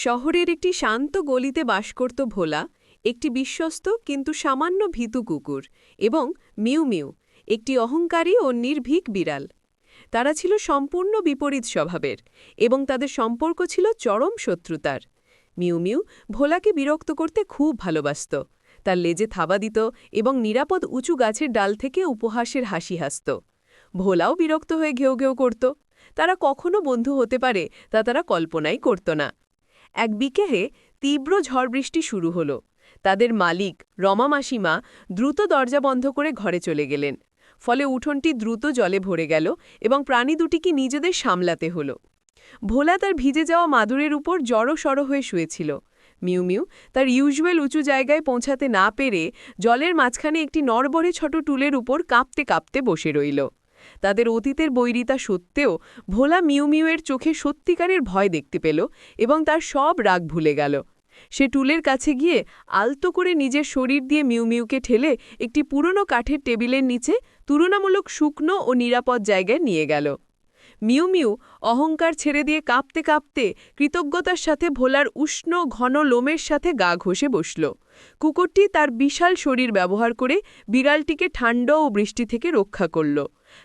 শহরের একটি শান্ত গলিতে বাস করত ভোলা, একটি বিশ্বস্ত কিন্তু সামান্য ভীতু কুকুর, এবং মিউ মিউ, একটি অহংকারী ও নির্ভীক বিড়াল। তারা ছিল সম্পূর্ণ বিপরীত স্বভাবের, এবং তাদের সম্পর্ক ছিল চরম শত্রুতার। মিউ মিউ ভোলাকে বিরক্ত করতে খুব ভালোবাসত। তার লেজে থাবা দিত এবং নিরাপদ উঁচু গাছের ডাল থেকে উপহাসের হাসি হাসত। ভোলাও বিরক্ত হয়ে ঘেউ ঘেউ করত। তারা কখনো বন্ধু হতে পারে তা তারা কল্পনাই করত না। এক বিকেলে তীব্র ঝড়বৃষ্টি শুরু হল। তাদের মালিক রমা মাসিমা দ্রুত দরজা বন্ধ করে ঘরে চলে গেলেন। ফলে উঠোনটি দ্রুত জলে ভরে গেল এবং প্রাণী দুটিকে নিজেদের সামলাতে হল। ভোলা তার ভিজে যাওয়া মাদুরের উপর জড়সড় হয়ে শুয়েছিল। মিউ মিউ তার ইউজুয়াল উঁচু জায়গায় পৌঁছাতে না পেরে জলের মাঝখানে একটি নড়বড়ে ছোট টুলের উপর কাঁপতে কাঁপতে বসে রইল। তাদের অতীতের বৈরিতা সত্ত্বেও ভোলা মিউ মিউয়ের চোখে সত্যিকারের ভয় দেখতে পেল এবং তার সব রাগ ভুলে গেল। সে টুলের কাছে গিয়ে আলতো করে নিজের শরীর দিয়ে মিউ মিউকে ঠেলে একটি পুরনো কাঠের টেবিলের নিচে তুলনামূলক শুকনো ও নিরাপদ জায়গায় নিয়ে গেল। মিউ মিউ অহংকার ছেড়ে দিয়ে কাঁপতে কাঁপতে কৃতজ্ঞতার সাথে ভোলার উষ্ণ ঘন লোমের সাথে গা ঘষে বসল। কুকুরটি তার বিশাল শরীর ব্যবহার করে বিড়ালটিকে ঠান্ডা ও বৃষ্টি থেকে রক্ষা করল।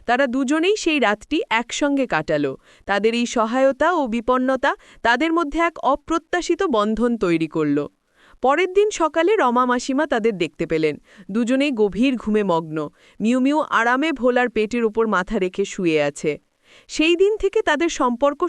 তারা দুজনেই সেই রাতটি একসঙ্গে কাটাল। তাদের এই সহায়তা ও বিপন্নতা তাদের মধ্যে এক অপ্রত্যাশিত বন্ধন তৈরি করল। পরের দিন সকালে রমা মাসিমা তাদের দেখতে পেলেন। দুজনেই গভীর ঘুমে মগ্ন। মিউ মিউ আরামে ভোলার পেটের উপর মাথা রেখে শুয়ে আছে। সেই দিন থেকে তাদের সম্পর্ক